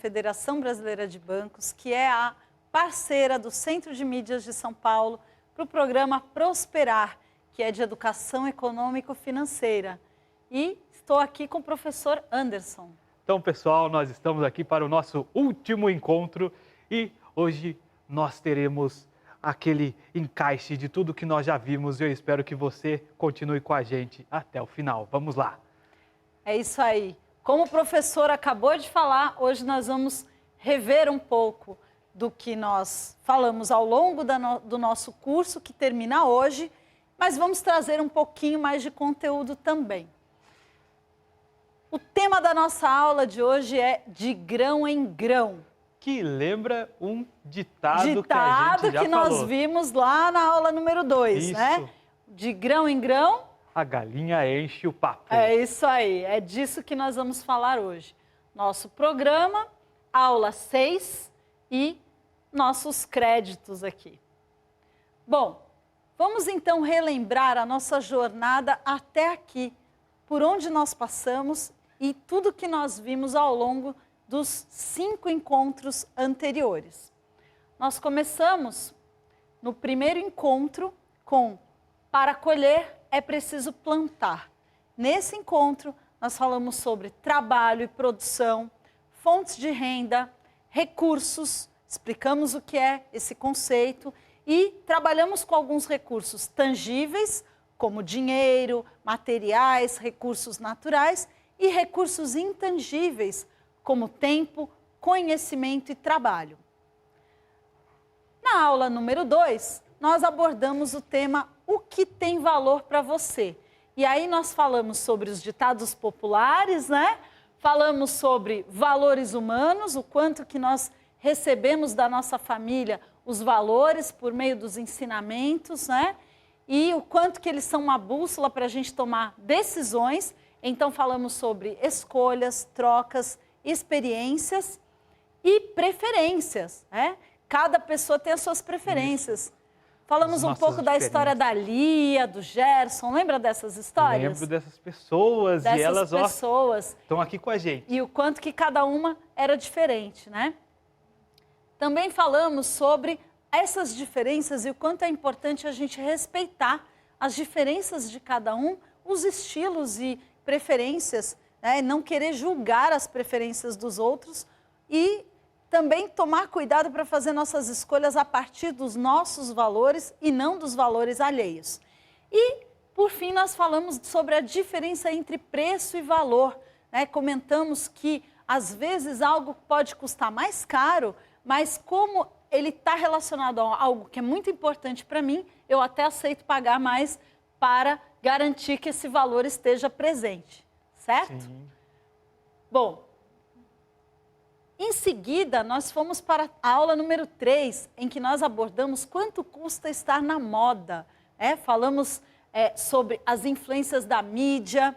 Federação Brasileira de Bancos, que é a parceira do Centro de Mídias de São Paulo, para o programa Prosperar, que é de educação econômico-financeira. E estou aqui com o professor Anderson. Então, pessoal, nós estamos aqui para o nosso último encontro e hoje nós teremos aquele encaixe de tudo que nós já vimos e eu espero que você continue com a gente até o final. Vamos lá! É isso aí. Como o professor acabou de falar, hoje nós vamos rever um pouco do que nós falamos ao longo do nosso curso, que termina hoje, mas vamos trazer um pouquinho mais de conteúdo também. O tema da nossa aula de hoje é de grão em grão. Que lembra um ditado que a gente já que nós falou. Vimos lá na aula número 2, né? De grão em grão, a galinha enche o papo. É isso aí, é disso que nós vamos falar hoje. Nosso programa, aula 6 e nossos créditos aqui. Bom, vamos então relembrar a nossa jornada até aqui, por onde nós passamos e tudo que nós vimos ao longo dos 5 encontros anteriores. Nós começamos no primeiro encontro com para colher é preciso plantar. Nesse encontro, nós falamos sobre trabalho e produção, fontes de renda, recursos, explicamos o que é esse conceito e trabalhamos com alguns recursos tangíveis, como dinheiro, materiais, recursos naturais e recursos intangíveis, como tempo, conhecimento e trabalho. Na aula número 2, nós abordamos o tema o que tem valor para você. E aí nós falamos sobre os ditados populares, né? Falamos sobre valores humanos, o quanto que nós recebemos da nossa família os valores por meio dos ensinamentos, né? E o quanto que eles são uma bússola para a gente tomar decisões. Então falamos sobre escolhas, trocas, experiências e preferências, né? Cada pessoa tem as suas preferências. Falamos um pouco da história da Lia, do Gerson, lembra dessas histórias? Lembro dessas pessoas e elas estão aqui com a gente. E o quanto que cada uma era diferente, né? Também falamos sobre essas diferenças e o quanto é importante a gente respeitar as diferenças de cada um, os estilos e preferências, né? Não querer julgar as preferências dos outros e também tomar cuidado para fazer nossas escolhas a partir dos nossos valores e não dos valores alheios. E, por fim, nós falamos sobre a diferença entre preço e valor, né? Comentamos que, às vezes, algo pode custar mais caro, mas como ele está relacionado a algo que é muito importante para mim, eu até aceito pagar mais para garantir que esse valor esteja presente, certo? Sim. Bom, em seguida, nós fomos para a aula número 3, em que nós abordamos quanto custa estar na moda. Falamos sobre as influências da mídia,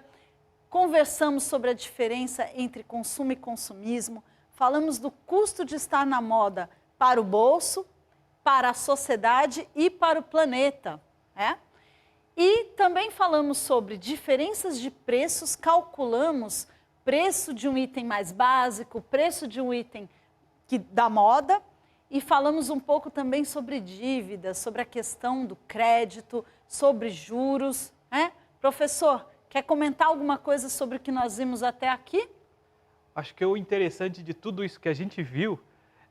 conversamos sobre a diferença entre consumo e consumismo, falamos do custo de estar na moda para o bolso, para a sociedade e para o planeta. E também falamos sobre diferenças de preços, calculamos preço de um item mais básico, preço de um item da moda e falamos um pouco também sobre dívidas, sobre a questão do crédito, sobre juros. Professor, quer comentar alguma coisa sobre o que nós vimos até aqui? Acho que o interessante de tudo isso que a gente viu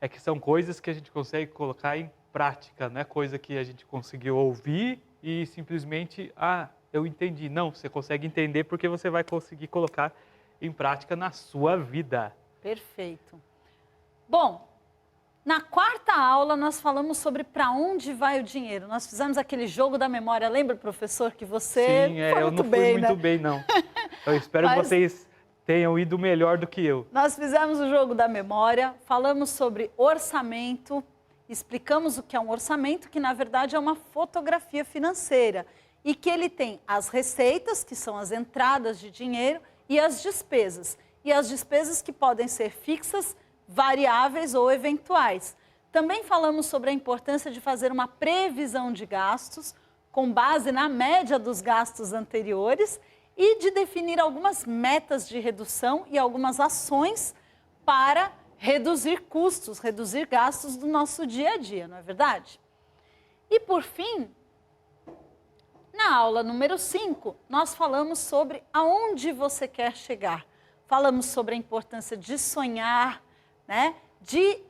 é que são coisas que a gente consegue colocar em prática, não é coisa que a gente conseguiu ouvir e simplesmente, eu entendi. Não, você consegue entender porque você vai conseguir colocar em prática na sua vida. Perfeito. Bom, na quarta aula nós falamos sobre para onde vai o dinheiro. Nós fizemos aquele jogo da memória. Lembra, professor, que você foi eu muito não bem, fui muito bem, não. Eu espero que vocês tenham ido melhor do que eu. Nós fizemos o jogo da memória, falamos sobre orçamento, explicamos o que é um orçamento, que na verdade é uma fotografia financeira e que ele tem as receitas, que são as entradas de dinheiro, e as despesas. E as despesas que podem ser fixas, variáveis ou eventuais. Também falamos sobre a importância de fazer uma previsão de gastos com base na média dos gastos anteriores e de definir algumas metas de redução e algumas ações para reduzir custos, reduzir gastos do nosso dia a dia, não é verdade? E por fim, na aula número 5, nós falamos sobre aonde você quer chegar. Falamos sobre a importância de sonhar, né?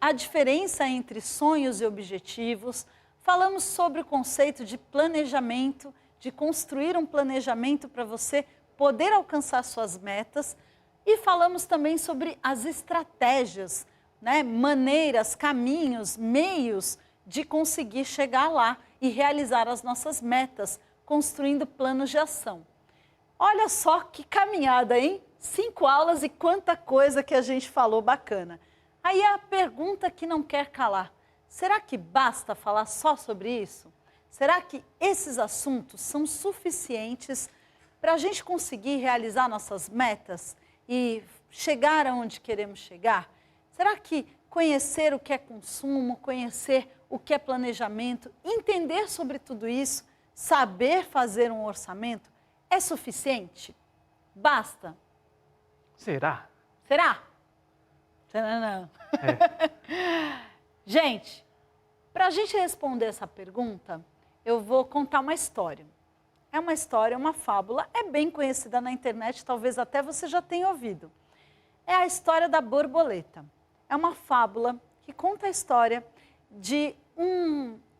A diferença entre sonhos e objetivos. Falamos sobre o conceito de planejamento, de construir um planejamento para você poder alcançar suas metas. E falamos também sobre as estratégias, né? Maneiras, caminhos, meios de conseguir chegar lá e realizar as nossas metas, construindo planos de ação. Olha só que caminhada, hein? 5 aulas e quanta coisa que a gente falou bacana. Aí a pergunta que não quer calar: será que basta falar só sobre isso? Será que esses assuntos são suficientes para a gente conseguir realizar nossas metas e chegar aonde queremos chegar? Será que conhecer o que é consumo, conhecer o que é planejamento, entender sobre tudo isso, saber fazer um orçamento é suficiente? Basta? Será? Será? Não. Gente, para a gente responder essa pergunta, eu vou contar uma história. É uma história, uma fábula, é bem conhecida na internet, talvez até você já tenha ouvido. É a história da borboleta. É uma fábula que conta a história de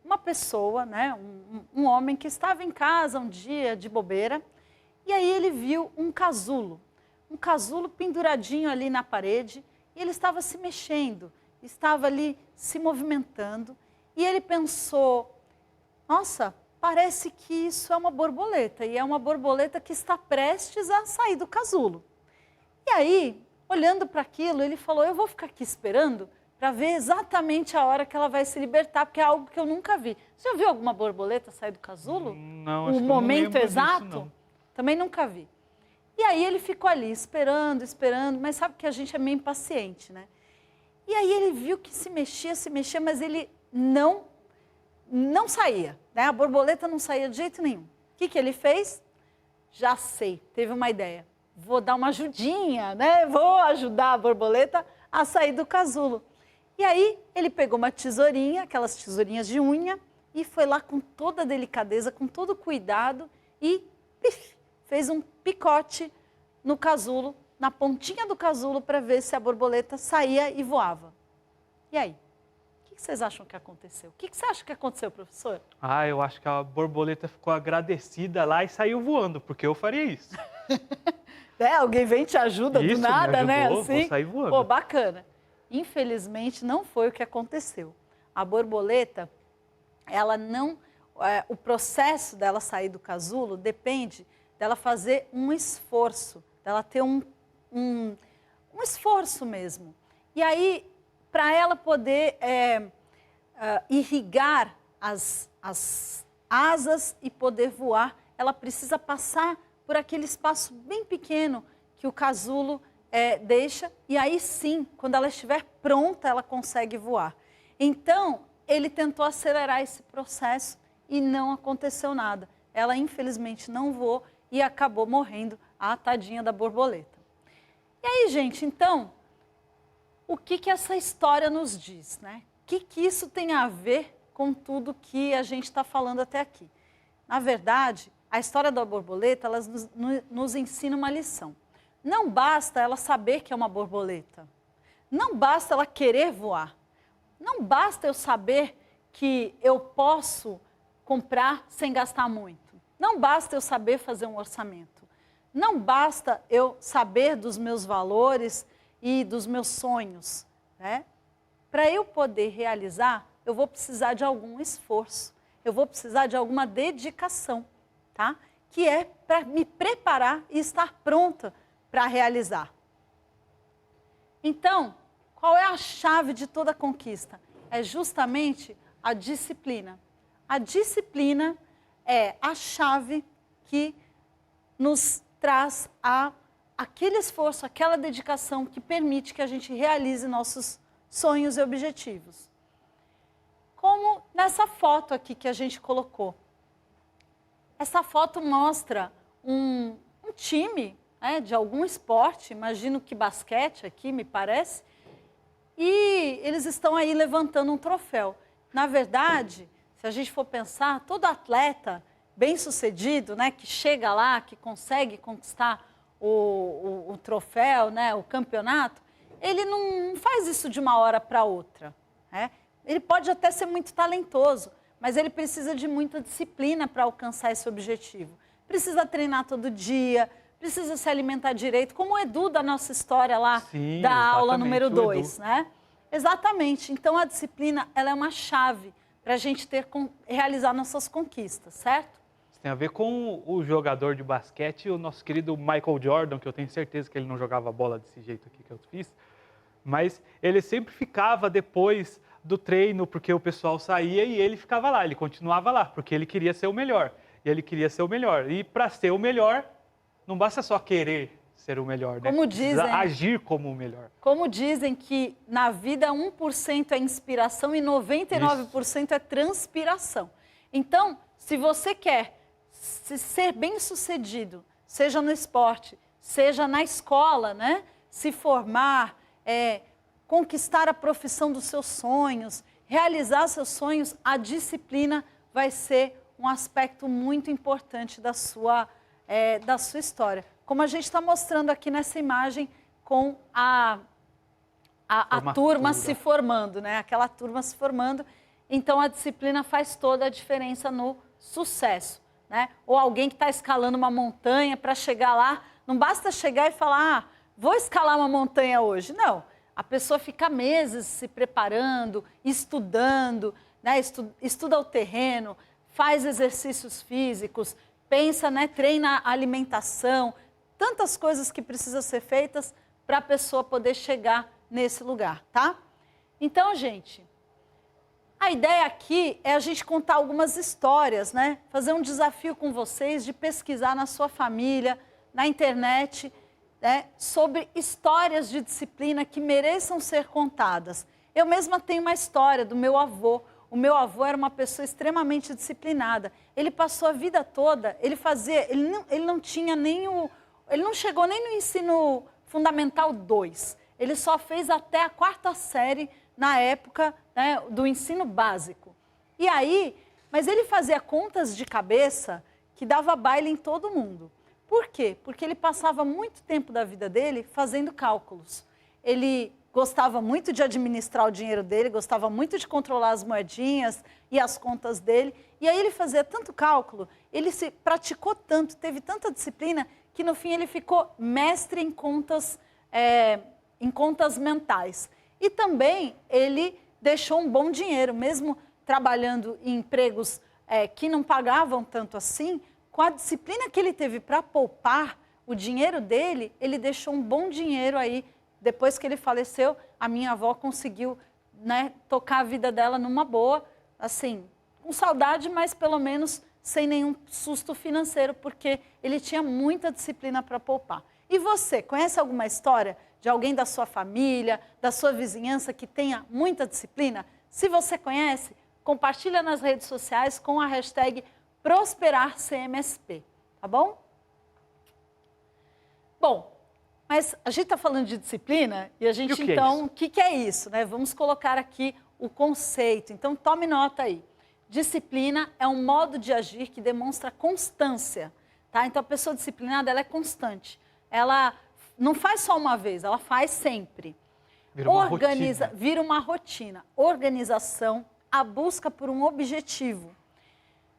uma pessoa, né, um homem que estava em casa um dia de bobeira, e aí ele viu um casulo penduradinho ali na parede, e ele estava se mexendo, estava ali se movimentando, e ele pensou: nossa, parece que isso é uma borboleta, e é uma borboleta que está prestes a sair do casulo. E aí, olhando para aquilo, ele falou: eu vou ficar aqui esperando para ver exatamente a hora que ela vai se libertar, porque é algo que eu nunca vi. Você já viu alguma borboleta sair do casulo? Não, acho o que eu não momento lembro exato? disso, não. Também nunca vi. E aí ele ficou ali esperando, mas sabe que a gente é meio impaciente, né? E aí ele viu que se mexia, mas ele não saía, né? A borboleta não saía de jeito nenhum. O que ele fez? Já sei, teve uma ideia. Vou dar uma ajudinha, né? Vou ajudar a borboleta a sair do casulo. E aí ele pegou uma tesourinha, aquelas tesourinhas de unha, e foi lá com toda a delicadeza, com todo o cuidado e fez um picote no casulo, na pontinha do casulo, para ver se a borboleta saía e voava. E aí? O que vocês acham que aconteceu? O que você acha que aconteceu, professor? Eu acho que a borboleta ficou agradecida lá e saiu voando, porque eu faria isso. Alguém vem e te ajuda Isso, do nada, me ajudou, né? Assim? vou sair voando. Pô, bacana. Infelizmente, não foi o que aconteceu. A borboleta, ela não... o processo dela sair do casulo depende dela fazer um esforço, dela ter um esforço mesmo. E aí, para ela poder irrigar as asas e poder voar, ela precisa passar por aquele espaço bem pequeno que o casulo deixa, e aí sim, quando ela estiver pronta, ela consegue voar. Então, ele tentou acelerar esse processo e não aconteceu nada. Ela, infelizmente, não voou e acabou morrendo, a tadinha da borboleta. E aí, gente, então, o que essa história nos diz, né? O que isso tem a ver com tudo que a gente está falando até aqui? Na verdade, a história da borboleta, ela nos ensina uma lição. Não basta ela saber que é uma borboleta. Não basta ela querer voar. Não basta eu saber que eu posso comprar sem gastar muito. Não basta eu saber fazer um orçamento. Não basta eu saber dos meus valores e dos meus sonhos, né? Para eu poder realizar, eu vou precisar de algum esforço. Eu vou precisar de alguma dedicação, tá? Que é para me preparar e estar pronta para realizar. Então, qual é a chave de toda conquista? É justamente a disciplina. A disciplina é a chave que nos traz aquele esforço, aquela dedicação que permite que a gente realize nossos sonhos e objetivos. Como nessa foto aqui que a gente colocou. Essa foto mostra um time, né, de algum esporte, imagino que basquete aqui, me parece, e eles estão aí levantando um troféu. Na verdade, se a gente for pensar, todo atleta bem-sucedido, né, que chega lá, que consegue conquistar o troféu, né, o campeonato, ele não faz isso de uma hora para outra, né? Ele pode até ser muito talentoso, mas ele precisa de muita disciplina para alcançar esse objetivo. Precisa treinar todo dia, precisa se alimentar direito, como o Edu da nossa história lá, Sim, da aula exatamente, número o 2, Edu. né? Exatamente. Então, a disciplina, ela é uma chave para a gente realizar nossas conquistas, certo? Isso tem a ver com o jogador de basquete, o nosso querido Michael Jordan, que eu tenho certeza que ele não jogava bola desse jeito aqui que eu fiz, mas ele sempre ficava depois do treino, porque o pessoal saía e ele ficava lá, ele continuava lá, porque ele queria ser o melhor. E ele queria ser o melhor. E para ser o melhor, não basta só querer ser o melhor, né? Como Precisa dizem, agir como o melhor. como dizem que na vida 1% é inspiração e 99% é transpiração. Então, se você quer ser bem-sucedido, seja no esporte, seja na escola, né? Se formar, conquistar a profissão dos seus sonhos, realizar seus sonhos, a disciplina vai ser um aspecto muito importante da sua história. Como a gente está mostrando aqui nessa imagem com a turma se formando, né? Aquela turma se formando. Então, a disciplina faz toda a diferença no sucesso, né? Ou alguém que está escalando uma montanha para chegar lá, não basta chegar e falar, vou escalar uma montanha hoje. Não, a pessoa fica meses se preparando, estudando, né? Estuda o terreno, faz exercícios físicos, pensa, né? Treina a alimentação, tantas coisas que precisam ser feitas para a pessoa poder chegar nesse lugar, tá? Então, gente, a ideia aqui é a gente contar algumas histórias, né? Fazer um desafio com vocês de pesquisar na sua família, na internet, né? Sobre histórias de disciplina que mereçam ser contadas. Eu mesma tenho uma história do meu avô. O meu avô era uma pessoa extremamente disciplinada. Ele passou a vida toda, ele não tinha nem ele não chegou nem no ensino fundamental 2. Ele só fez até a 4ª série na época, né, do ensino básico. E aí, mas ele fazia contas de cabeça que dava baile em todo mundo. Por quê? Porque ele passava muito tempo da vida dele fazendo cálculos. Ele gostava muito de administrar o dinheiro dele, gostava muito de controlar as moedinhas e as contas dele. E aí ele fazia tanto cálculo, ele se praticou tanto, teve tanta disciplina, que no fim ele ficou mestre em contas mentais. E também ele deixou um bom dinheiro, mesmo trabalhando em empregos que não pagavam tanto assim, com a disciplina que ele teve para poupar o dinheiro dele, ele deixou um bom dinheiro aí. Depois que ele faleceu, a minha avó conseguiu, né, tocar a vida dela numa boa, assim, com saudade, mas pelo menos sem nenhum susto financeiro, porque ele tinha muita disciplina para poupar. E você, conhece alguma história de alguém da sua família, da sua vizinhança que tenha muita disciplina? Se você conhece, compartilha nas redes sociais com a hashtag ProsperarCMSP, tá bom? Bom, mas a gente está falando de disciplina e a gente, então, o que é isso, né? Vamos colocar aqui o conceito. Então, tome nota aí. Disciplina é um modo de agir que demonstra constância, tá? Então, a pessoa disciplinada, ela é constante. Ela não faz só uma vez, ela faz sempre. Vira uma rotina. Organização, a busca por um objetivo.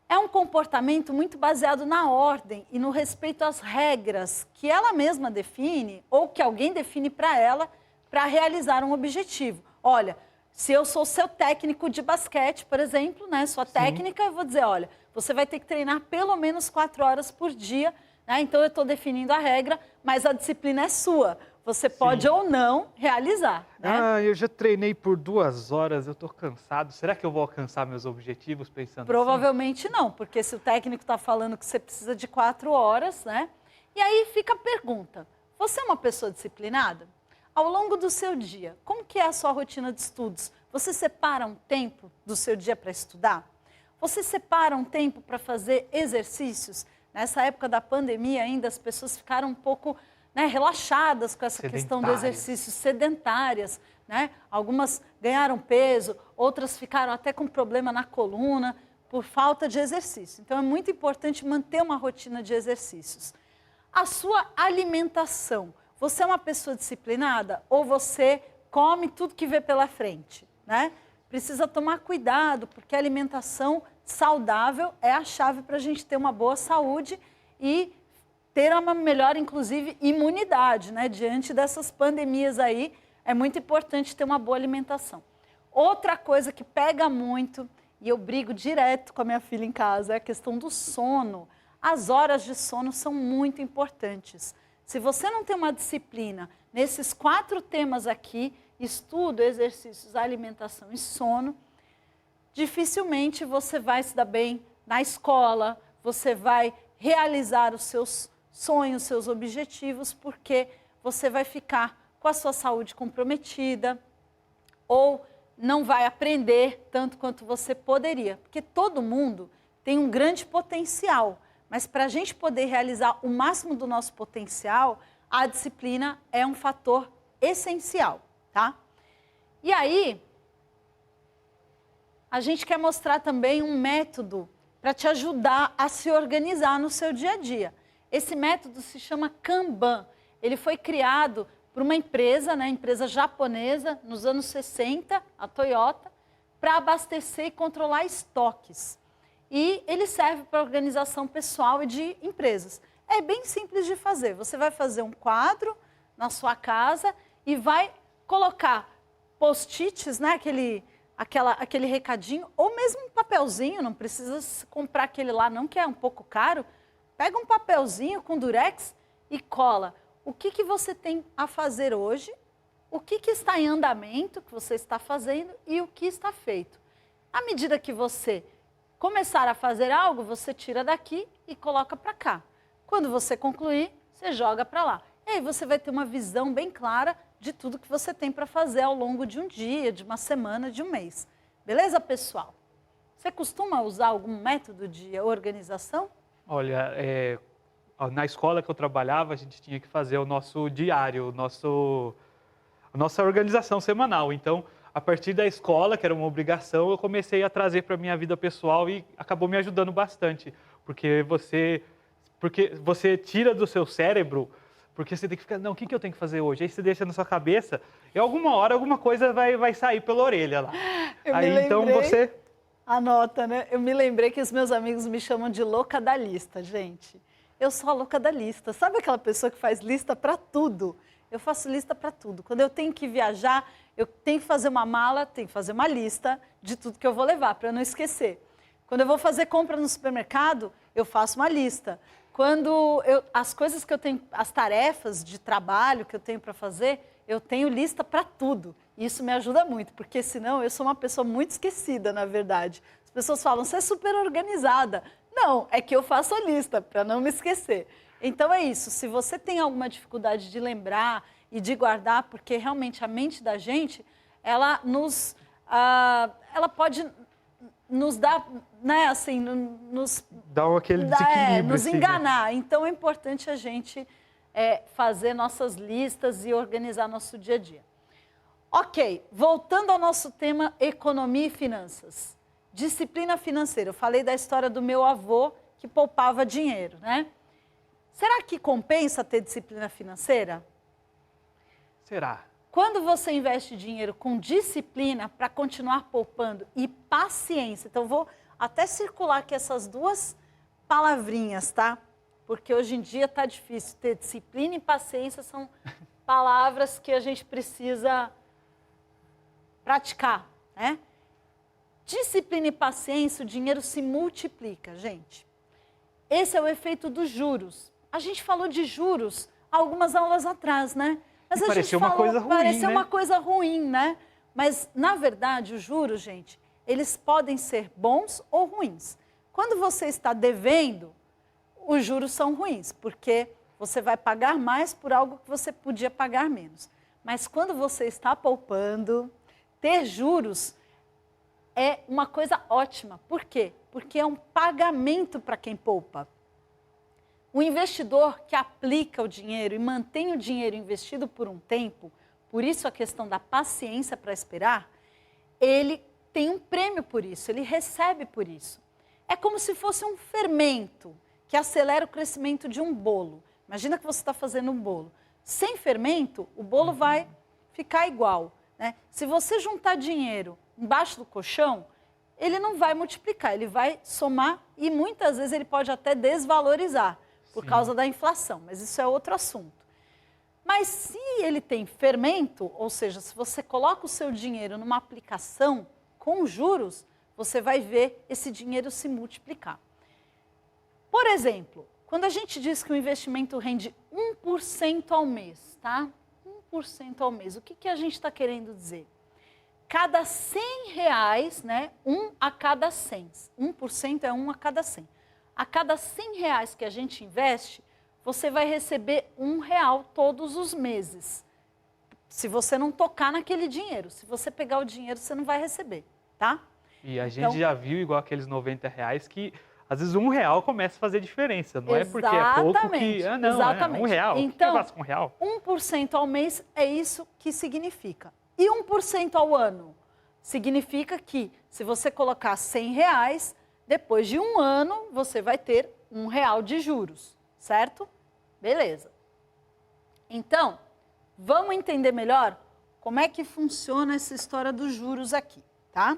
É um comportamento muito baseado na ordem e no respeito às regras que ela mesma define ou que alguém define para ela para realizar um objetivo. Olha, se eu sou seu técnico de basquete, por exemplo, né, sua técnica, eu vou dizer, olha, você vai ter que treinar pelo menos 4 horas por dia, né? Então eu estou definindo a regra, mas a disciplina é sua. Você pode ou não realizar, né? Eu já treinei por 2 horas, eu estou cansado. Será que eu vou alcançar meus objetivos pensando Provavelmente não, porque se o técnico está falando que você precisa de 4 horas, né? E aí fica a pergunta, você é uma pessoa disciplinada? Ao longo do seu dia, como que é a sua rotina de estudos? Você separa um tempo do seu dia para estudar? Você separa um tempo para fazer exercícios? Nessa época da pandemia ainda as pessoas ficaram um pouco, né, relaxadas com essa questão do exercício, sedentárias. né? Algumas ganharam peso, outras ficaram até com problema na coluna por falta de exercício. Então, é muito importante manter uma rotina de exercícios. A sua alimentação. Você é uma pessoa disciplinada ou você come tudo que vê pela frente, né? Precisa tomar cuidado, porque a alimentação saudável é a chave para a gente ter uma boa saúde e ter uma melhor, inclusive, imunidade, né? Diante dessas pandemias aí, é muito importante ter uma boa alimentação. Outra coisa que pega muito, e eu brigo direto com a minha filha em casa, é a questão do sono. As horas de sono são muito importantes. Se você não tem uma disciplina nesses 4 temas aqui, estudo, exercícios, alimentação e sono, dificilmente você vai se dar bem na escola, você vai realizar os seus sonhos, seus objetivos, porque você vai ficar com a sua saúde comprometida ou não vai aprender tanto quanto você poderia. Porque todo mundo tem um grande potencial, mas para a gente poder realizar o máximo do nosso potencial, a disciplina é um fator essencial, tá? E aí, a gente quer mostrar também um método para te ajudar a se organizar no seu dia a dia. Esse método se chama Kanban. Ele foi criado por uma empresa, né, empresa japonesa, nos anos 60, a Toyota, para abastecer e controlar estoques. E ele serve para organização pessoal e de empresas. É bem simples de fazer. Você vai fazer um quadro na sua casa e vai colocar post-its, né, aquele recadinho, ou mesmo um papelzinho, não precisa comprar aquele lá não, que é um pouco caro. Pega um papelzinho com durex e cola. O que você tem a fazer hoje, o que está em andamento, que você está fazendo e o que está feito. À medida que você começar a fazer algo, você tira daqui e coloca para cá. Quando você concluir, você joga para lá. E aí você vai ter uma visão bem clara de tudo que você tem para fazer ao longo de um dia, de uma semana, de um mês. Beleza, pessoal? Você costuma usar algum método de organização? Olha, na escola que eu trabalhava, a gente tinha que fazer o nosso diário, a nossa organização semanal. Então, a partir da escola, que era uma obrigação, eu comecei a trazer para a minha vida pessoal e acabou me ajudando bastante. Porque você tira do seu cérebro, porque você tem que ficar, não, o que eu tenho que fazer hoje? Aí você deixa na sua cabeça e alguma hora alguma coisa vai sair pela orelha lá. Então você... Anota, né? Eu me lembrei que os meus amigos me chamam de louca da lista, gente. Eu sou a louca da lista. Sabe aquela pessoa que faz lista para tudo? Eu faço lista para tudo. Quando eu tenho que viajar, eu tenho que fazer uma mala, tenho que fazer uma lista de tudo que eu vou levar, para não esquecer. Quando eu vou fazer compra no supermercado, eu faço uma lista. As coisas que eu tenho, as tarefas de trabalho que eu tenho para fazer, eu tenho lista para tudo. E isso me ajuda muito, porque senão eu sou uma pessoa muito esquecida, na verdade. As pessoas falam, você é super organizada. Não, é que eu faço a lista para não me esquecer. Então é isso, se você tem alguma dificuldade de lembrar e de guardar, porque realmente a mente da gente, ela pode nos dar, né, assim, dá aquele desequilíbrio, nos enganar. Né? Então é importante a gente fazer nossas listas e organizar nosso dia a dia. Ok, voltando ao nosso tema economia e finanças. Disciplina financeira. Eu falei da história do meu avô que poupava dinheiro, né? Será que compensa ter disciplina financeira? Será? Quando você investe dinheiro com disciplina para continuar poupando e paciência, então vou até circular aqui essas 2 palavrinhas, tá? Porque hoje em dia está difícil. Ter disciplina e paciência são palavras que a gente precisa praticar, né? Disciplina e paciência, o dinheiro se multiplica, gente. Esse é o efeito dos juros. A gente falou de juros algumas aulas atrás, né? Mas a gente falou, pareceu uma coisa ruim, né? Mas, na verdade, os juros, gente, eles podem ser bons ou ruins. Quando você está devendo, os juros são ruins, porque você vai pagar mais por algo que você podia pagar menos. Mas quando você está poupando, ter juros é uma coisa ótima. Por quê? Porque é um pagamento para quem poupa. O investidor que aplica o dinheiro e mantém o dinheiro investido por um tempo, por isso a questão da paciência para esperar, ele tem um prêmio por isso, ele recebe por isso. É como se fosse um fermento que acelera o crescimento de um bolo. Imagina que você está fazendo um bolo. Sem fermento, o bolo vai ficar igual, né? Se você juntar dinheiro embaixo do colchão, ele não vai multiplicar, ele vai somar e muitas vezes ele pode até desvalorizar por causa da inflação, mas isso é outro assunto. Mas se ele tem fermento, ou seja, se você coloca o seu dinheiro numa aplicação com juros, você vai ver esse dinheiro se multiplicar. Por exemplo, quando a gente diz que o investimento rende 1% ao mês, tá? 1% ao mês, o que a gente está querendo dizer? Cada 100 reais, né? 1 a cada 100. 1% é 1 a cada 100. A cada 100 reais que a gente investe, você vai receber R$1 todos os meses. Se você não tocar naquele dinheiro. Se você pegar o dinheiro, você não vai receber, tá? E a gente já viu, igual aqueles R$90, que às vezes R$1 começa a fazer diferença. Não é porque é pouco que... Ah, não, exatamente. É R$1. Então, o que eu faço com R$1? 1% ao mês é isso que significa. E 1% ao ano? Significa que se você colocar R$100, depois de um ano, você vai ter R$1 de juros, certo? Beleza. Então, vamos entender melhor como é que funciona essa história dos juros aqui, tá?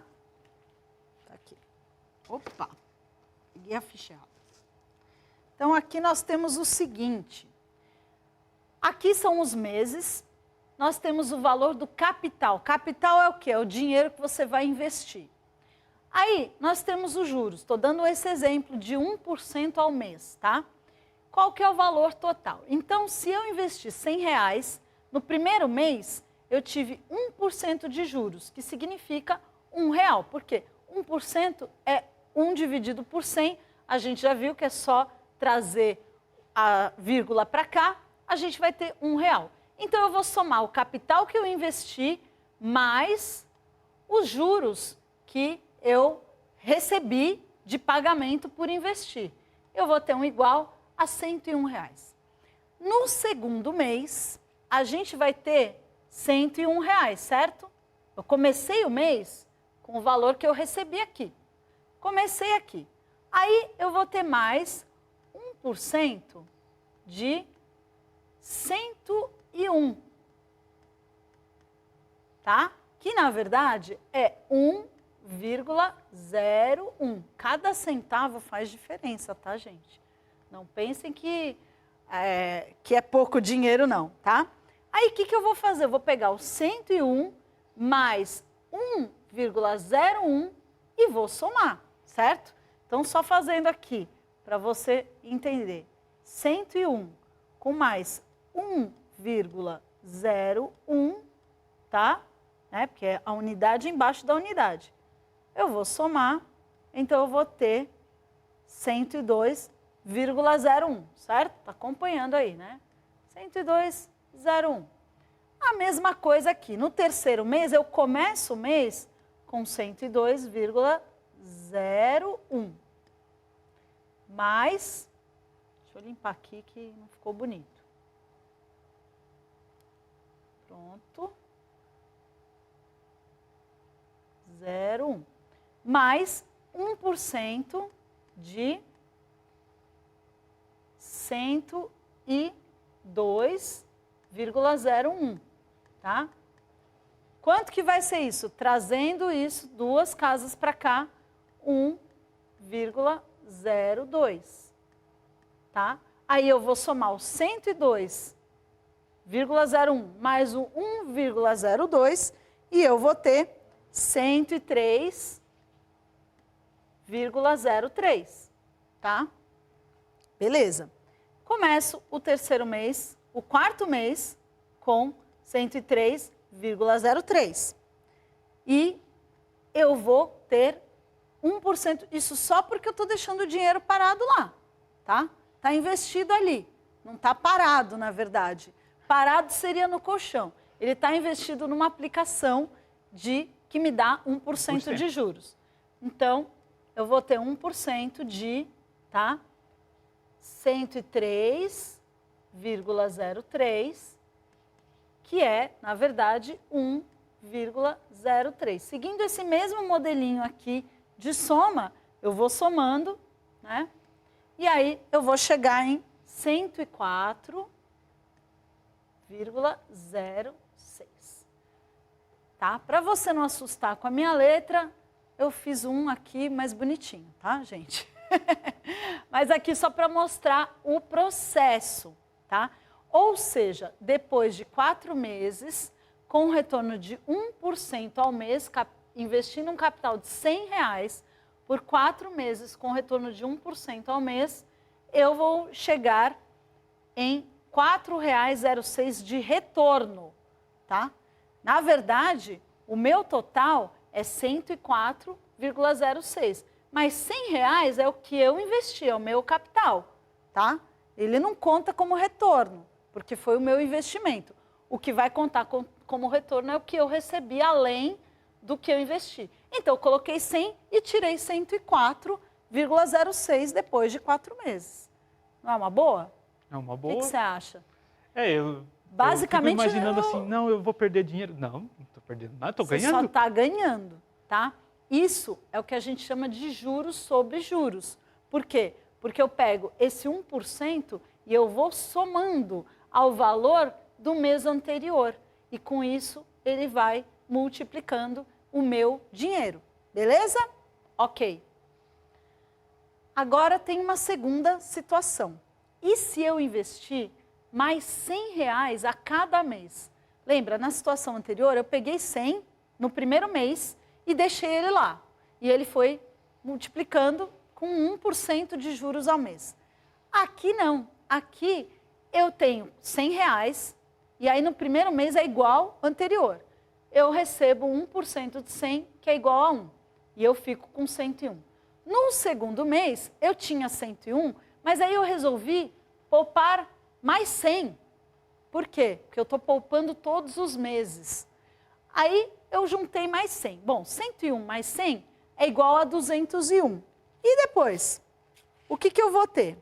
Tá aqui. Opa, peguei a ficha errada. Então, aqui nós temos o seguinte. Aqui são os meses, nós temos o valor do capital. Capital é o quê? É o dinheiro que você vai investir. Aí, nós temos os juros. Estou dando esse exemplo de 1% ao mês, tá? Qual que é o valor total? Então, se eu investir R$100, no primeiro mês, eu tive 1% de juros, que significa R$1. Por quê? 1% é 1 dividido por 100. A gente já viu que é só trazer a vírgula para cá, a gente vai ter R$1. Então, eu vou somar o capital que eu investi mais os juros que eu recebi de pagamento por investir. Eu vou ter um igual a R$101. No segundo mês, a gente vai ter R$101, certo? Eu comecei o mês com o valor que eu recebi aqui. Comecei aqui. Aí eu vou ter mais 1% de 101, tá? Que na verdade é 1,01. Cada centavo faz diferença, tá, gente? Não pensem que é pouco dinheiro, não, tá? Aí, o que eu vou fazer? Eu vou pegar o 101 mais 1,01 e vou somar, certo? Então, só fazendo aqui, para você entender. 101 com mais 1,01, tá? Porque é a unidade embaixo da unidade. Eu vou somar, então eu vou ter 102,01, certo? Está acompanhando aí, né? 102,01. A mesma coisa aqui. No terceiro mês, eu começo o mês com 102,01. Mais, deixa eu limpar aqui que não ficou bonito. Pronto. 0,1. Mais 1% de 102,01, tá? Quanto que vai ser isso? Trazendo isso duas casas para cá, 1,02, tá? Aí eu vou somar o 102,01 mais o 1,02 e eu vou ter 103,03, tá? Beleza. Começo o terceiro mês, o quarto mês, com 103,03. E eu vou ter 1%, isso só porque eu estou deixando o dinheiro parado lá, tá? Está investido ali, não está parado, na verdade. Parado seria no colchão. Ele está investido numa aplicação que me dá 1% de juros. Então, eu vou ter 1% de, tá? 103,03, que é, na verdade, 1,03. Seguindo esse mesmo modelinho aqui de soma, eu vou somando, né? E aí eu vou chegar em 104,06. Tá? Para você não assustar com a minha letra, eu fiz um aqui mais bonitinho, tá, gente? Mas aqui só para mostrar o processo, tá? Ou seja, depois de 4 meses, com um retorno de 1% ao mês, investindo um capital de R$100 por 4 meses, com retorno de 1% ao mês, eu vou chegar em R$4,06 de retorno, tá? Na verdade, o meu total é 104,06, mas R$100 é o que eu investi, é o meu capital, tá? Ele não conta como retorno, porque foi o meu investimento. O que vai contar como retorno é o que eu recebi além do que eu investi. Então, eu coloquei 100 e tirei 104,06 depois de 4 meses. Não é uma boa? É uma O boa. que você acha? Basicamente, Basicamente, eu fico imaginando assim, não, eu vou perder dinheiro. Não estou perdendo nada, estou ganhando. Você só está ganhando, tá? Isso é o que a gente chama de juros sobre juros. Por quê? Porque eu pego esse 1% e eu vou somando ao valor do mês anterior. E com isso, ele vai multiplicando o meu dinheiro. Beleza? Ok. Agora tem uma segunda situação. E se eu investir mais R$100 a cada mês? Lembra, na situação anterior, eu peguei 100 no primeiro mês e deixei ele lá. E ele foi multiplicando com 1% de juros ao mês. Aqui não. Aqui eu tenho R$100 e aí no primeiro mês é igual ao anterior. Eu recebo 1% de 100, que é igual a 1. E eu fico com 101. No segundo mês, eu tinha 101, mas aí eu resolvi poupar mais 100. Por quê? Porque eu estou poupando todos os meses. Aí eu juntei mais 100. Bom, 101 mais 100 é igual a 201. E depois? O que eu vou ter?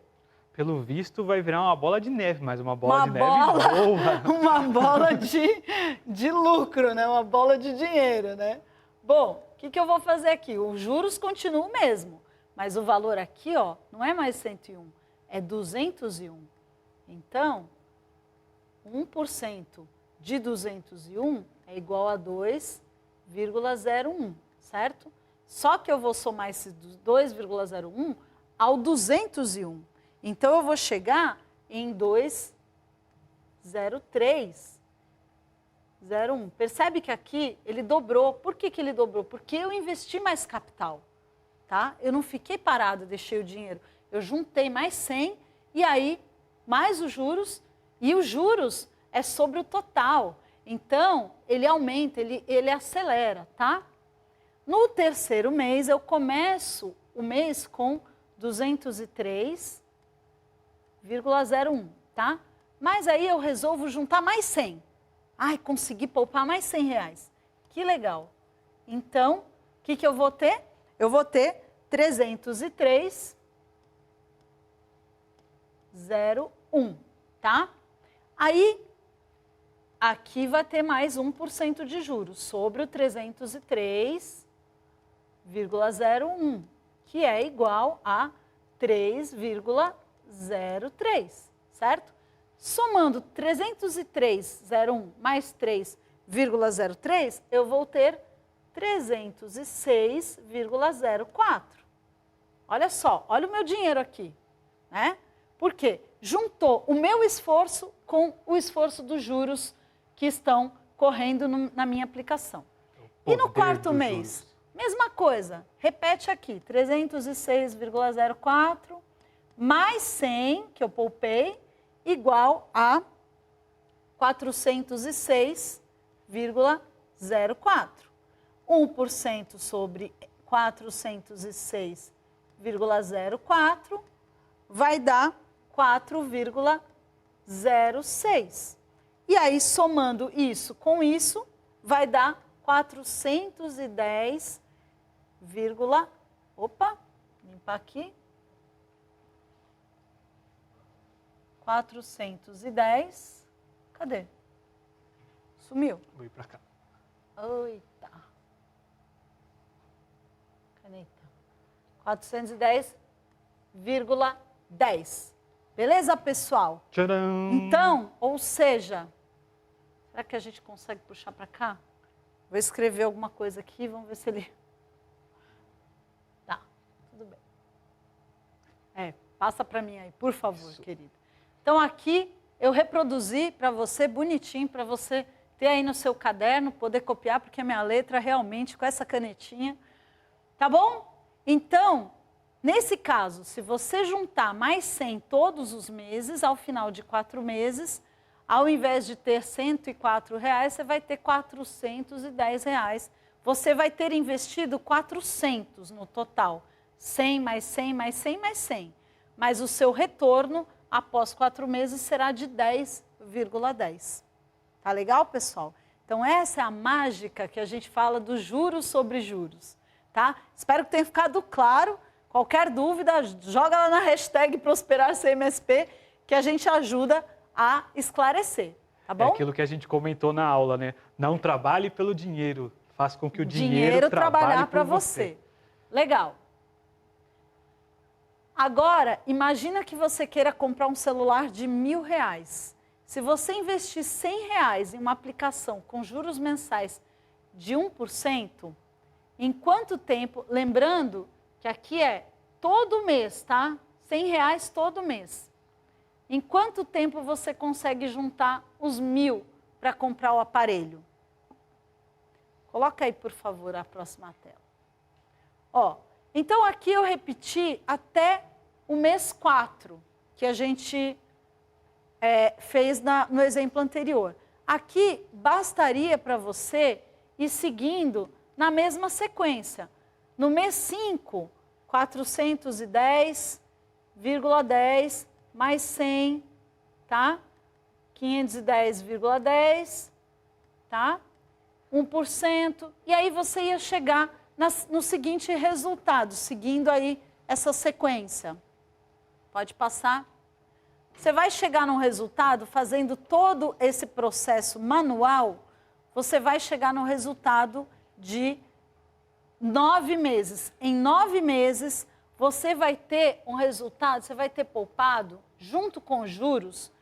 Pelo visto, vai virar uma bola de neve, mas uma bola de neve boa. Uma bola de lucro, né? Uma bola de dinheiro, né? Bom, o que eu vou fazer aqui? Os juros continuam o mesmo, mas o valor aqui, ó, não é mais 101, é 201. Então, 1% de 201 é igual a 2,01, certo? Só que eu vou somar esse 2,01 ao 201. Então, eu vou chegar em 2,0301. Percebe que aqui ele dobrou. Por que ele dobrou? Porque eu investi mais capital, tá? Eu não fiquei parado, deixei o dinheiro. Eu juntei mais 100 e aí mais os juros. E os juros é sobre o total. Então, ele aumenta, ele acelera, tá? No terceiro mês, eu começo o mês com 203,01, tá? Mas aí eu resolvo juntar mais 100. Ai, consegui poupar mais R$100. Que legal. Então, o que eu vou ter? Eu vou ter 303,01, tá? Aí, aqui vai ter mais 1% de juros sobre o 303,01, que é igual a 3,03, certo? Somando 303,01 mais 3,03, eu vou ter 306,04. Olha só, olha o meu dinheiro aqui, né? Por quê? Juntou o meu esforço com o esforço dos juros que estão correndo na minha aplicação. E no quarto mês? Mesma coisa, repete aqui, 306,04 mais 100 que eu poupei, igual a 406,04. 1% sobre 406,04 vai dar 4,06. E aí, somando isso com isso, vai dar 410, opa, limpar aqui. 410, cadê? Sumiu. Vou ir para cá. Eita. Caneta. 410,10. Beleza, pessoal? Tcharam! Então, ou seja, será que a gente consegue puxar para cá? Vou escrever alguma coisa aqui, vamos ver se ele... Tá, tudo bem. Passa para mim aí, por favor, querida. Então, aqui eu reproduzi para você bonitinho, para você ter aí no seu caderno, poder copiar, porque a minha letra realmente, com essa canetinha, tá bom? Então, nesse caso, se você juntar mais 100 todos os meses, ao final de 4 meses, ao invés de ter R$ 104, você vai ter R$ 410. Você vai ter investido 400 no total. 100 mais 100 mais 100 mais 100. Mas o seu retorno, após 4 meses, será de 10,10. Tá legal, pessoal? Então, essa é a mágica que a gente fala dos juros sobre juros. Tá? Espero que tenha ficado claro. Qualquer dúvida, joga lá na hashtag ProsperarCMSP, que a gente ajuda a esclarecer, tá bom? É aquilo que a gente comentou na aula, né? Não trabalhe pelo dinheiro, faça com que o dinheiro trabalhe para você. Legal. Agora, imagina que você queira comprar um celular de R$1.000. Se você investir R$100 em uma aplicação com juros mensais de 1%, em quanto tempo, lembrando que aqui é todo mês, tá? R$100 todo mês. Em quanto tempo você consegue juntar os 1.000 para comprar o aparelho? Coloca aí, por favor, a próxima tela. Ó, então aqui eu repeti até o mês 4, que a gente fez no exemplo anterior. Aqui bastaria para você ir seguindo na mesma sequência. No mês 5, 410,10 mais 100, tá? 510,10, tá? 1%. E aí você ia chegar no seguinte resultado, seguindo aí essa sequência. Pode passar. Você vai chegar num resultado, fazendo todo esse processo manual, você vai chegar no resultado de 9 meses. Em 9 meses, você vai ter um resultado, você vai ter poupado, junto com os juros,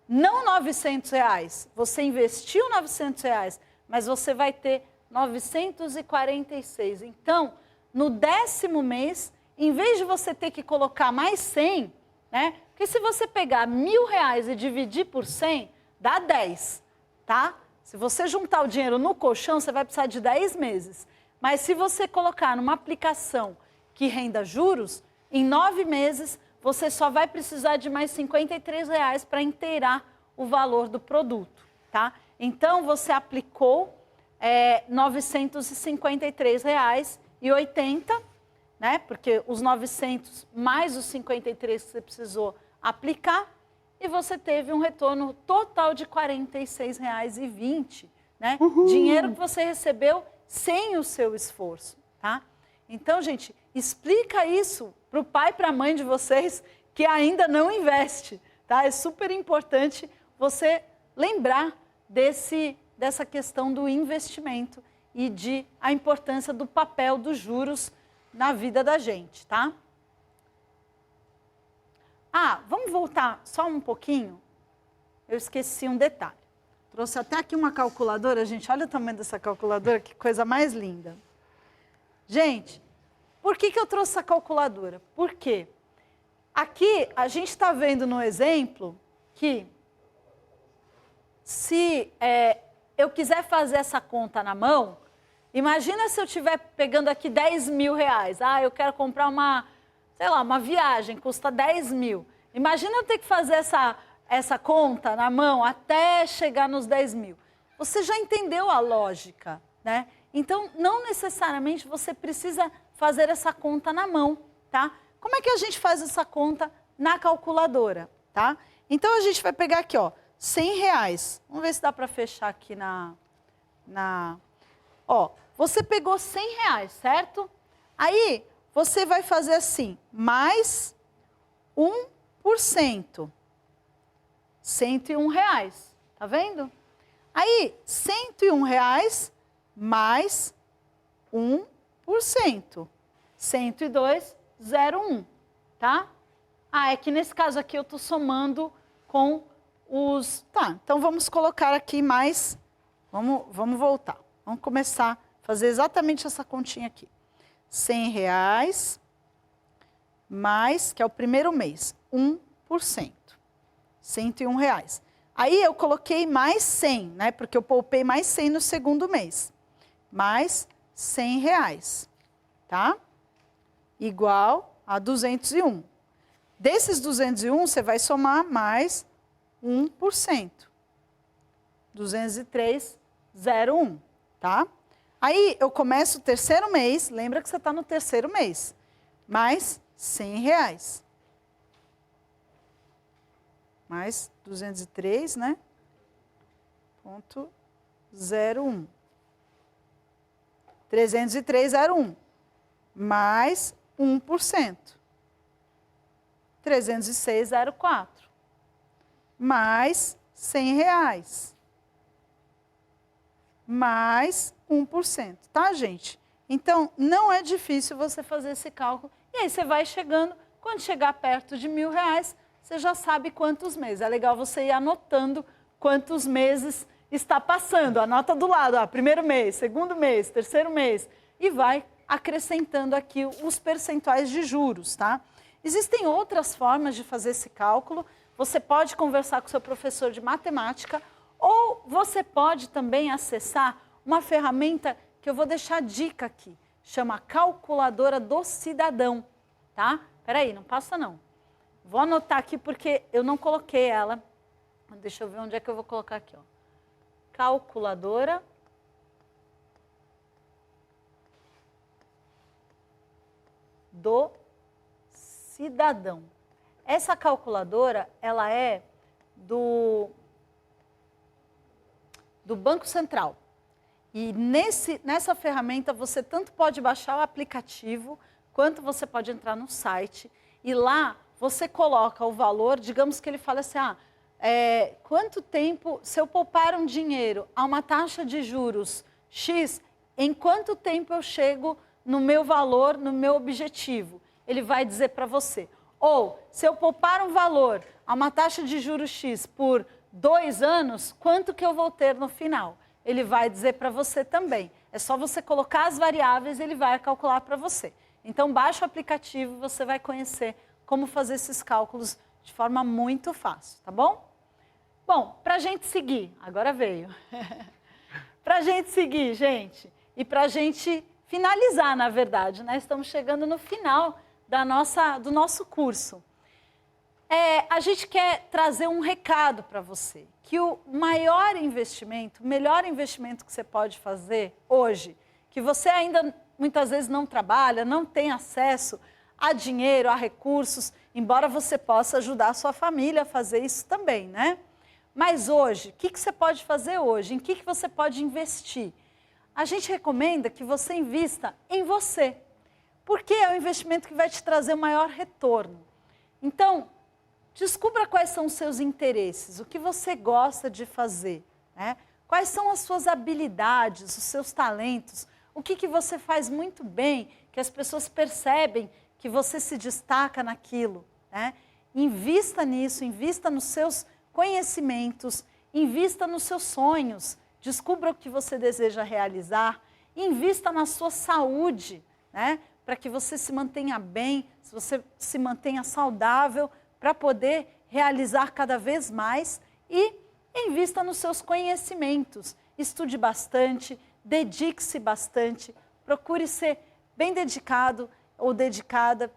não R$900, você investiu R$900, mas você vai ter 946. Então, no 10º mês, em vez de você ter que colocar mais 100, né? Porque se você pegar R$1.000 e dividir por 100, dá 10, tá? Se você juntar o dinheiro no colchão, você vai precisar de 10 meses. Mas se você colocar numa aplicação que renda juros, em 9 meses, você só vai precisar de mais R$53 para inteirar o valor do produto, tá? Então, você aplicou R$953,80, né? Porque os 900 mais os 53 que você precisou aplicar, e você teve um retorno total de R$46,20, né? Dinheiro que você recebeu sem o seu esforço, tá? Então, gente, explica isso para o pai e para a mãe de vocês que ainda não investe, tá? É super importante você lembrar dessa questão do investimento e a importância do papel dos juros na vida da gente, tá? Vamos voltar só um pouquinho? Eu esqueci um detalhe. Trouxe até aqui uma calculadora, gente. Olha o tamanho dessa calculadora, que coisa mais linda. Gente, por que eu trouxe essa calculadora? Por quê? Aqui a gente está vendo no exemplo que se eu quiser fazer essa conta na mão, imagina se eu estiver pegando aqui R$10.000. Eu quero comprar uma viagem, custa 10 mil. Imagina eu ter que fazer essa conta na mão até chegar nos 10 mil. Você já entendeu a lógica, né? Então, não necessariamente você precisa fazer essa conta na mão, tá? Como é que a gente faz essa conta na calculadora, tá? Então, a gente vai pegar aqui, ó, R$100. Vamos ver se dá para fechar aqui Ó, você pegou R$100, certo? Aí, você vai fazer assim, mais 1%. R$101, tá vendo? Aí, R$101 mais 1%. 102,01, tá? Ah, é que nesse caso aqui eu estou somando com os... Tá, então vamos colocar aqui mais... Vamos voltar. Vamos começar a fazer exatamente essa continha aqui. R$100 mais, que é o primeiro mês, 1%. R$101. Aí eu coloquei mais 100, né? Porque eu poupei mais 100 no segundo mês. Mais R$100, tá? Igual a 201. Desses 201, você vai somar mais 1%. 203,01, tá? Aí eu começo o terceiro mês, lembra que você está no terceiro mês, mais R$100. Mais 203, né? Ponto 01. 303,01. Mais 1%. 306,04. Mais R$100. Mais 1%, tá, gente? Então, não é difícil você fazer esse cálculo. E aí você vai chegando, quando chegar perto de R$1.000, você já sabe quantos meses. É legal você ir anotando quantos meses está passando. Anota do lado, ó, primeiro mês, segundo mês, terceiro mês. E vai acrescentando aqui os percentuais de juros, tá? Existem outras formas de fazer esse cálculo. Você pode conversar com o seu professor de matemática ou você pode também acessar uma ferramenta que eu vou deixar dica aqui. Chama Calculadora do Cidadão, tá? Peraí, não passa não. Vou anotar aqui porque eu não coloquei ela. Deixa eu ver onde é que eu vou colocar aqui, ó. Calculadora do Cidadão. Essa calculadora, ela é do Banco Central. E nessa ferramenta você tanto pode baixar o aplicativo, quanto você pode entrar no site. E lá você coloca o valor, digamos que ele fala assim, quanto tempo, se eu poupar um dinheiro a uma taxa de juros X, em quanto tempo eu chego no meu valor, no meu objetivo? Ele vai dizer para você. Ou, se eu poupar um valor a uma taxa de juros X por 2 anos, quanto que eu vou ter no final? Ele vai dizer para você também. É só você colocar as variáveis e ele vai calcular para você. Então, baixa o aplicativo e você vai conhecer como fazer esses cálculos de forma muito fácil, tá bom? Bom, para a gente seguir, agora veio. Para a gente seguir, gente, e para a gente finalizar, na verdade, né? Estamos chegando no final do nosso curso. A gente quer trazer um recado para você, que o maior investimento, o melhor investimento que você pode fazer hoje, que você ainda muitas vezes não trabalha, não tem acesso a dinheiro, a recursos, embora você possa ajudar a sua família a fazer isso também, né? Mas hoje, o que você pode fazer hoje? Em que você pode investir? A gente recomenda que você invista em você, porque é o investimento que vai te trazer o maior retorno. Então, descubra quais são os seus interesses, o que você gosta de fazer, né? Quais são as suas habilidades, os seus talentos, o que você faz muito bem, que as pessoas percebem que você se destaca naquilo, né? Invista nisso, invista nos seus conhecimentos, invista nos seus sonhos, descubra o que você deseja realizar, invista na sua saúde, né? Para que você se mantenha bem, se você se mantenha saudável, para poder realizar cada vez mais e invista nos seus conhecimentos. Estude bastante, dedique-se bastante, procure ser bem dedicado ou dedicada,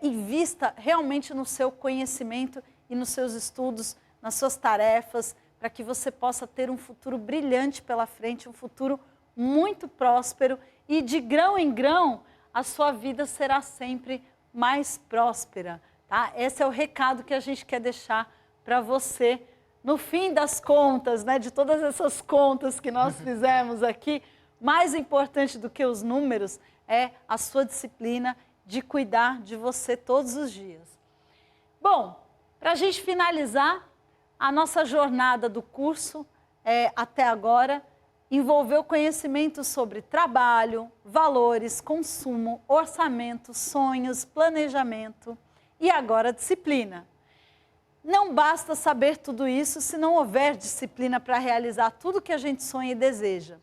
invista realmente no seu conhecimento e nos seus estudos, nas suas tarefas, para que você possa ter um futuro brilhante pela frente, um futuro muito próspero e de grão em grão a sua vida será sempre mais próspera. Tá? Esse é o recado que a gente quer deixar para você. No fim das contas, né, de todas essas contas que nós fizemos aqui, mais importante do que os números é a sua disciplina de cuidar de você todos os dias. Bom, para a gente finalizar a nossa jornada do curso, até agora envolveu conhecimento sobre trabalho, valores, consumo, orçamento, sonhos, planejamento e agora disciplina. Não basta saber tudo isso se não houver disciplina para realizar tudo que a gente sonha e deseja.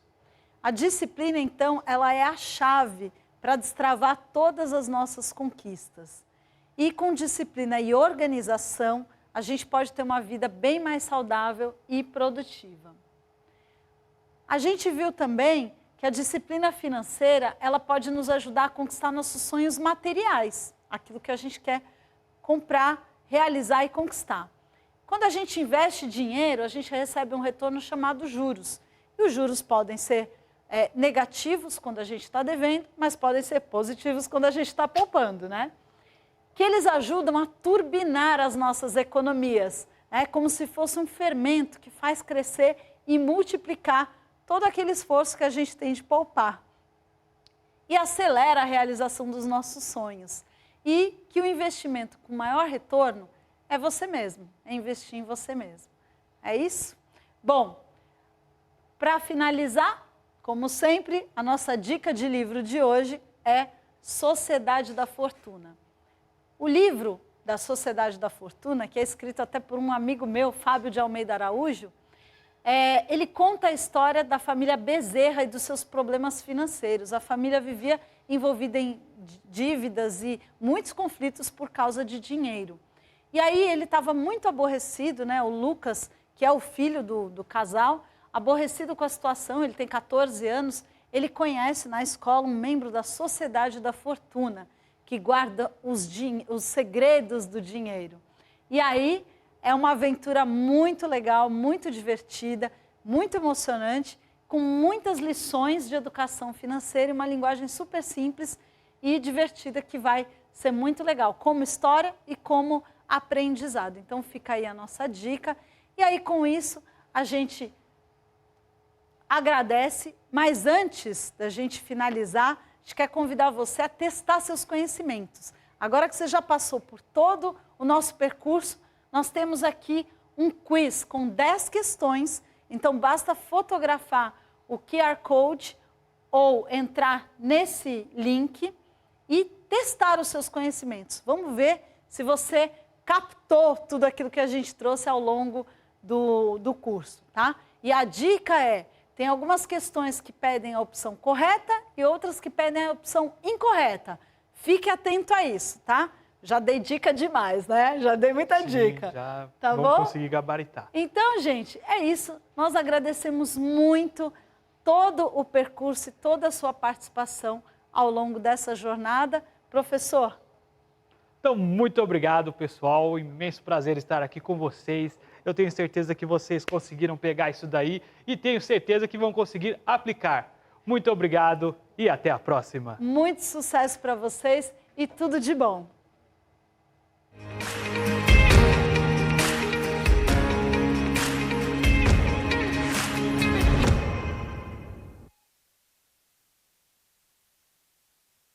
A disciplina, então, ela é a chave para destravar todas as nossas conquistas. E com disciplina e organização, a gente pode ter uma vida bem mais saudável e produtiva. A gente viu também que a disciplina financeira, ela pode nos ajudar a conquistar nossos sonhos materiais, aquilo que a gente quer comprar, realizar e conquistar. Quando a gente investe dinheiro, a gente recebe um retorno chamado juros. E os juros podem ser negativos quando a gente está devendo, mas podem ser positivos quando a gente está poupando, né? Que eles ajudam a turbinar as nossas economias, como se fosse um fermento que faz crescer e multiplicar todo aquele esforço que a gente tem de poupar. E acelera a realização dos nossos sonhos. E que o investimento com maior retorno é você mesmo, é investir em você mesmo. É isso? Bom, para finalizar, como sempre, a nossa dica de livro de hoje é Sociedade da Fortuna. O livro da Sociedade da Fortuna, que é escrito até por um amigo meu, Fábio de Almeida Araújo, ele conta a história da família Bezerra e dos seus problemas financeiros. A família vivia envolvida em dívidas e muitos conflitos por causa de dinheiro. E aí ele estava muito aborrecido, né? O Lucas, que é o filho do casal, aborrecido com a situação, ele tem 14 anos, ele conhece na escola um membro da Sociedade da Fortuna, que guarda os segredos do dinheiro. E aí é uma aventura muito legal, muito divertida, muito emocionante, com muitas lições de educação financeira e uma linguagem super simples e divertida que vai ser muito legal, como história e como aprendizado. Então fica aí a nossa dica. E aí com isso a gente agradece, mas antes da gente finalizar, a gente quer convidar você a testar seus conhecimentos. Agora que você já passou por todo o nosso percurso, nós temos aqui um quiz com 10 questões, então basta fotografar o QR Code ou entrar nesse link e testar os seus conhecimentos. Vamos ver se você captou tudo aquilo que a gente trouxe ao longo do curso, tá? E a dica é, tem algumas questões que pedem a opção correta e outras que pedem a opção incorreta. Fique atento a isso, tá? Já dei dica demais, né? Já dei muita dica. Já tá vamos bom? Conseguir gabaritar. Então, gente, é isso. Nós agradecemos muito todo o percurso e toda a sua participação ao longo dessa jornada. Professor. Então, muito obrigado, pessoal. Imenso prazer estar aqui com vocês. Eu tenho certeza que vocês conseguiram pegar isso daí e tenho certeza que vão conseguir aplicar. Muito obrigado e até a próxima. Muito sucesso para vocês e tudo de bom.